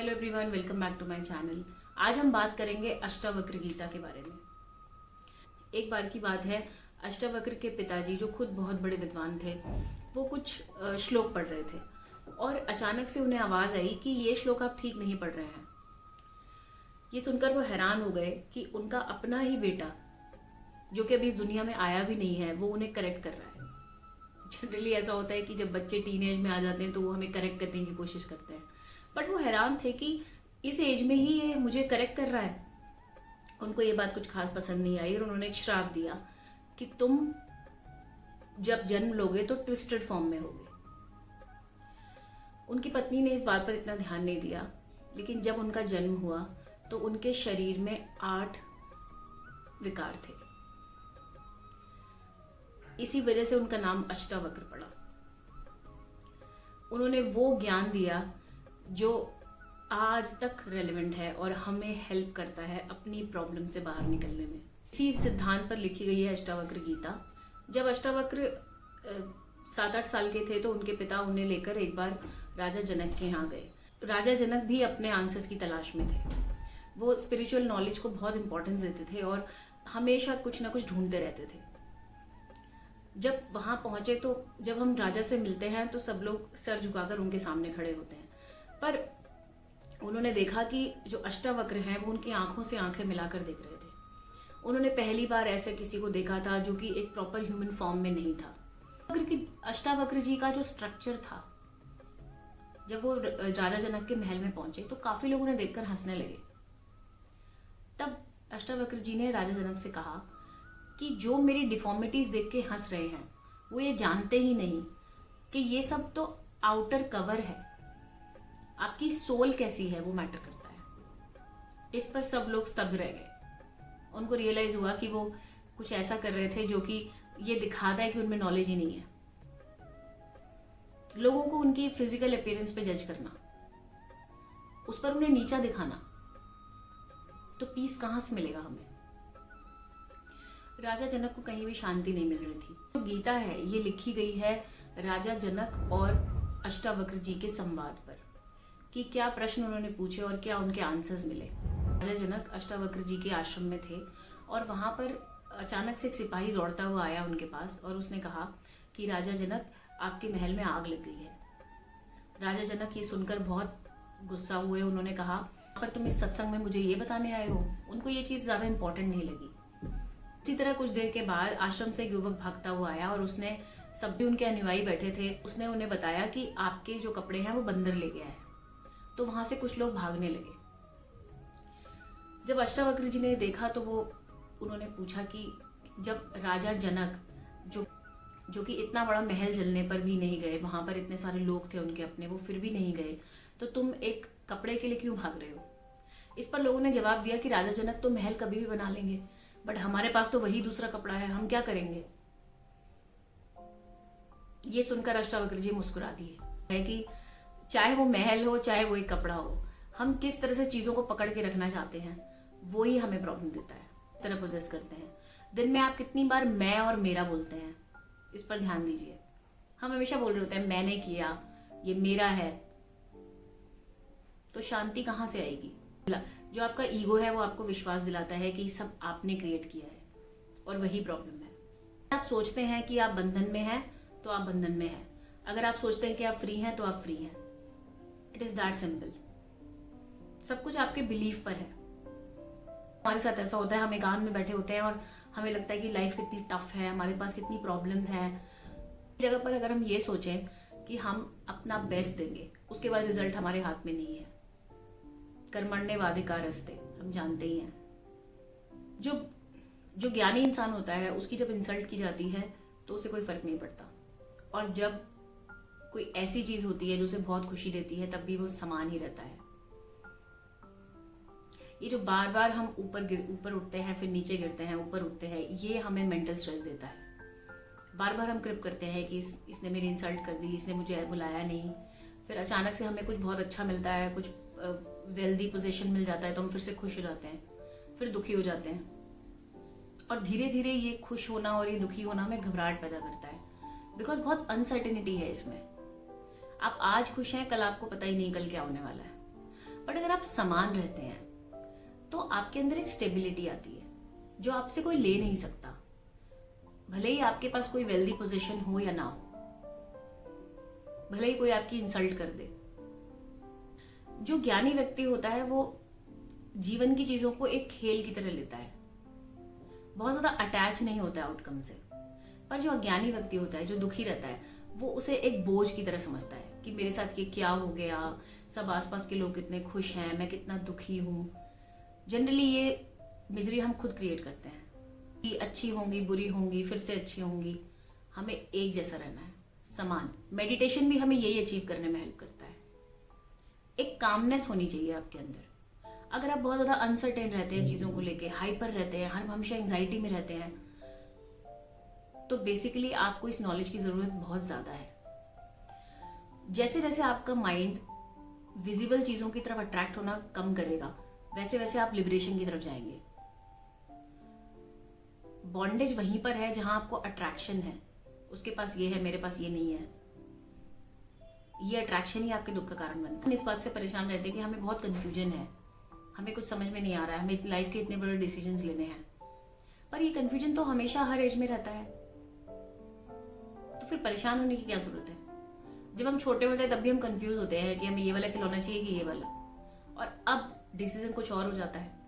Hello everyone, welcome back to my channel. आज हम बात करेंगे अष्टावक्र गीता के बारे में। एक बार की बात है, अष्टावक्र के पिताजी जो खुद बहुत बड़े विद्वान थे, वो कुछ श्लोक पढ़ रहे थे और अचानक से उन्हें आवाज आई कि ये श्लोक आप ठीक नहीं पढ़ रहे हैं। ये सुनकर वो हैरान हो गए कि उनका अपना ही बेटा, जो कि अभी इस दुनिया में आया भी नहीं है, वो उन्हें करेक्ट कर रहा है। जनरली ऐसा होता है कि जब बच्चे टीनेज में आ जाते हैं तो वो हमें करेक्ट करने की कोशिश करते हैं, बट वो हैरान थे कि इस एज में ही ये मुझे करेक्ट कर रहा है। उनको ये बात कुछ खास पसंद नहीं आई और उन्होंने एक श्राप दिया कि तुम जब जन्म लोगे तो ट्विस्टेड फॉर्म में होगे। उनकी पत्नी ने इस बात पर इतना ध्यान नहीं दिया, लेकिन जब उनका जन्म हुआ तो उनके शरीर में 8 विकार थे। इसी वजह से उनका नाम अष्टावक्र पड़ा। उन्होंने वो ज्ञान दिया जो आज तक रेलेवेंट है और हमें हेल्प करता है अपनी प्रॉब्लम से बाहर निकलने में। इसी सिद्धांत पर लिखी गई है अष्टावक्र गीता। जब अष्टावक्र 7-8 साल के थे तो उनके पिता उन्हें लेकर एक बार राजा जनक के यहाँ गए। राजा जनक भी अपने आंसर्स की तलाश में थे। वो स्पिरिचुअल नॉलेज को बहुत इंपॉर्टेंस देते थे और हमेशा कुछ ना कुछ ढूंढते रहते थे। जब वहां पहुंचे तो जब हम राजा से मिलते हैं तो सब लोग सर झुकाकर उनके सामने खड़े होते हैं, पर उन्होंने देखा कि जो अष्टावक्र हैं वो उनकी आंखों से आंखें मिलाकर देख रहे थे। उन्होंने पहली बार ऐसे किसी को देखा था जो कि एक प्रॉपर ह्यूमन फॉर्म में नहीं था। अष्टावक्र जी का जो स्ट्रक्चर था, जब वो राजा जनक के महल में पहुंचे तो काफी लोग उन्हें देखकर हंसने लगे। तब अष्टावक्र जी ने राजा जनक से कहा कि जो मेरी डिफॉर्मिटीज देख के हंस रहे हैं वो ये जानते ही नहीं कि ये सब तो आउटर कवर है, आपकी सोल कैसी है वो मैटर करता है। इस पर सब लोग स्तब्ध रह गए। उनको रियलाइज हुआ कि वो कुछ ऐसा कर रहे थे जो कि ये दिखाता है कि उनमें नॉलेज ही नहीं है। लोगों को उनकी फिजिकल अपीयरेंस पे जज करना, उस पर उन्हें नीचा दिखाना, तो पीस कहां से मिलेगा हमें। राजा जनक को कहीं भी शांति नहीं मिल रही थी। जो गीता है ये लिखी गई है राजा जनक और अष्टावक्र जी के संवाद पर, कि क्या प्रश्न उन्होंने पूछे और क्या उनके आंसर्स मिले। राजा जनक अष्टावक्र जी के आश्रम में थे और वहां पर अचानक से एक सिपाही दौड़ता हुआ आया उनके पास और उसने कहा कि राजा जनक, आपके महल में आग लग गई है। राजा जनक ये सुनकर बहुत गुस्सा हुए। उन्होंने कहा, पर तुम इस सत्संग में मुझे ये बताने आए हो। उनको ये चीज ज्यादा इंपॉर्टेंट नहीं लगी। इसी तरह कुछ देर के बाद आश्रम से एक युवक भागता हुआ आया और उसने, सब भी उनके अनुयायी बैठे थे, उसने उन्हें बताया कि आपके जो कपड़े हैं वो बंदर ले गया है। तो वहां से कुछ लोग भागने लगे। जब अष्टावक्र जी ने देखा तो उन्होंने पूछा कि जब राजा जनक जो कि इतना बड़ा महल जलने पर भी नहीं गए, वहां पर इतने सारे लोग थे उनके अपने, वो फिर भी नहीं गए, तो तुम एक कपड़े के लिए क्यों भाग रहे हो। इस पर लोगों ने जवाब दिया कि राजा जनक तो महल कभी भी बना लेंगे, बट हमारे पास तो वही दूसरा कपड़ा है, हम क्या करेंगे। ये सुनकर अष्टावक्र जी मुस्कुरा दिए है कि चाहे वो महल हो चाहे वो एक कपड़ा हो, हम किस तरह से चीजों को पकड़ के रखना चाहते हैं वो ही हमें प्रॉब्लम देता है, इस तरह पोजेस करते हैं। दिन में आप कितनी बार मैं और मेरा बोलते हैं, इस पर ध्यान दीजिए। हम हमेशा बोल रहे होते हैं मैंने किया, ये मेरा है, तो शांति कहां से आएगी। जो आपका ईगो है वो आपको विश्वास दिलाता है कि सब आपने क्रिएट किया है, और वही प्रॉब्लम है। आप सोचते हैं कि आप बंधन में हैं तो आप बंधन में हैं। अगर आप सोचते हैं कि आप फ्री हैं तो आप फ्री हैं। It is that simple. सब कुछ आपके बिलीफ पर है। हमारे साथ ऐसा होता है, हम एकांत में बैठे होते हैं और हमें लगता है कि लाइफ कितनी टफ है, हमारे पास कितनी प्रॉब्लम्स हैं। इस जगह पर अगर हम ये सोचें कि हम अपना बेस्ट देंगे, उसके बाद रिजल्ट हमारे हाथ में नहीं है। कर्मण्येवाधिकारस्ते, हम जानते ही हैं। जो ज्ञानी इंसान होता है उसकी जब इंसल्ट की जाती है तो उसे कोई फर्क नहीं पड़ता, और जब कोई ऐसी चीज होती है जो उसे बहुत खुशी देती है तब भी वो समान ही रहता है। ये जो बार बार हम ऊपर उठते हैं फिर नीचे गिरते हैं, ऊपर उठते हैं, ये हमें मेंटल स्ट्रेस देता है। बार बार हम क्रिप करते हैं कि इसने मेरी इंसल्ट कर दी, इसने मुझे बुलाया नहीं। फिर अचानक से हमें कुछ बहुत अच्छा मिलता है, कुछ वेल्दी पोजीशन मिल जाता है तो हम फिर से खुश हो जाते हैं, फिर दुखी हो जाते हैं, और धीरे धीरे ये खुश होना और ये दुखी होना हमें घबराहट पैदा करता है, बिकॉज बहुत अनसर्टेनिटी है इसमें। आप आज खुश हैं, कल आपको पता ही नहीं कल क्या होने वाला है। बट अगर आप समान रहते हैं तो आपके अंदर एक स्टेबिलिटी आती है जो आपसे कोई ले नहीं सकता, भले ही आपके पास कोई वेल्दी पोजीशन हो या ना हो, भले ही कोई आपकी इंसल्ट कर दे। जो ज्ञानी व्यक्ति होता है वो जीवन की चीजों को एक खेल की तरह लेता है, बहुत ज्यादा अटैच नहीं होता है आउटकम से। पर जो अज्ञानी व्यक्ति होता है, जो दुखी रहता है, वो उसे एक बोझ की तरह समझता है कि मेरे साथ ये क्या हो गया, सब आसपास के लोग कितने खुश हैं, मैं कितना दुखी हूँ। जनरली ये मिजरी हम खुद क्रिएट करते हैं कि अच्छी होंगी, बुरी होंगी, फिर से अच्छी होंगी। हमें एक जैसा रहना है, समान। मेडिटेशन भी हमें यही अचीव करने में हेल्प करता है। एक कामनेस होनी चाहिए आपके अंदर। अगर आप बहुत ज्यादा अनसर्टेन रहते हैं चीजों को लेके, हाइपर रहते हैं, हमेशा एंजाइटी में रहते हैं, तो बेसिकली आपको इस नॉलेज की जरूरत बहुत ज्यादा है। जैसे जैसे आपका माइंड विजिबल चीजों की तरफ अट्रैक्ट होना कम करेगा, वैसे वैसे आप लिबरेशन की तरफ जाएंगे। बॉन्डेज वहीं पर है जहां आपको अट्रैक्शन है, उसके पास ये है, मेरे पास ये नहीं है। ये अट्रैक्शन ही आपके दुख का कारण बनता है। हम इस बात से परेशान रहते हैं कि हमें बहुत कंफ्यूजन है, हमें कुछ समझ में नहीं आ रहा है, हमें लाइफ के इतने बड़े डिसीजंस लेने हैं। पर ये कंफ्यूजन तो हमेशा हर एज में रहता है, तो फिर परेशान होने की क्या जरूरत है। जब हम छोटे होते हैं तब भी हम कंफ्यूज होते हैं कि हमें ये वाला खिलौना चाहिए कि ये वाला, और अब डिसीजन कुछ और हो जाता है,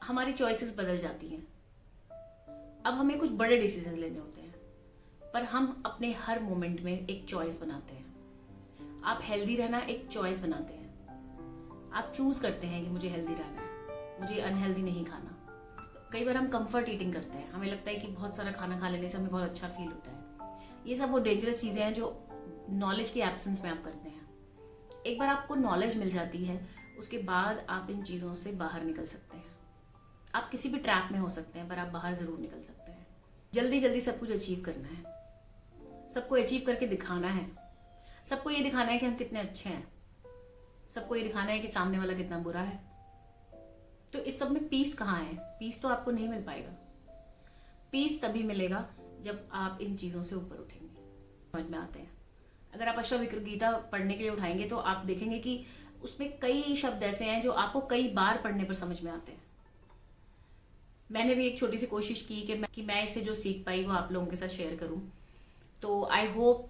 हमारी चॉइसेस बदल जाती हैं। अब हमें कुछ बड़े डिसीजन लेने होते हैं, पर हम अपने हर मोमेंट में एक चॉइस बनाते हैं। आप हेल्दी रहना एक चॉइस बनाते हैं, आप चूज करते हैं कि मुझे हेल्दी रहना है, मुझे अनहेल्दी नहीं खाना। कई बार हम कंफर्ट ईटिंग करते हैं, हमें लगता है कि बहुत सारा खाना खा लेने से हमें बहुत अच्छा फील होता है। ये सब वो डेंजरस चीजें हैं जो नॉलेज के एब्सेंस में आप करते हैं। एक बार आपको नॉलेज मिल जाती है, उसके बाद आप इन चीजों से बाहर निकल सकते हैं। आप किसी भी ट्रैप में हो सकते हैं, पर आप बाहर जरूर निकल सकते हैं। जल्दी जल्दी सब कुछ अचीव करना है, सबको अचीव करके दिखाना है, सबको ये दिखाना है कि हम कितने अच्छे हैं, सबको ये दिखाना है कि सामने वाला कितना बुरा है। तो इस सब में पीस कहाँ है? पीस तो आपको नहीं मिल पाएगा। पीस तभी मिलेगा जब आप इन चीजों से ऊपर उठेंगे, समझ में आते हैं। अगर आप अष्टविक्र गीता पढ़ने के लिए उठाएंगे तो आप देखेंगे कि उसमें कई शब्द ऐसे हैं जो आपको कई बार पढ़ने पर समझ में आते हैं। मैंने भी एक छोटी सी कोशिश की कि मैं इससे जो सीख पाई वो आप लोगों के साथ शेयर करूं। तो आई होप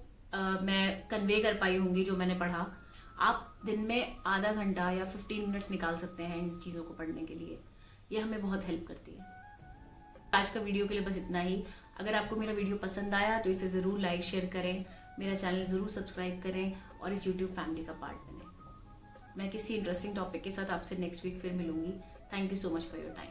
मैं कन्वे कर पाई होंगी जो मैंने पढ़ा। आप दिन में आधा घंटा या 15 मिनट्स निकाल सकते हैं इन चीज़ों को पढ़ने के लिए, ये हमें बहुत हेल्प करती है। आज का वीडियो के लिए बस इतना ही। अगर आपको मेरा वीडियो पसंद आया तो इसे ज़रूर लाइक शेयर करें, मेरा चैनल ज़रूर सब्सक्राइब करें और इस यूट्यूब फैमिली का पार्ट बनें। मैं किसी इंटरेस्टिंग टॉपिक के साथ आपसे नेक्स्ट वीक फिर मिलूंगी। Thank you so much for your time.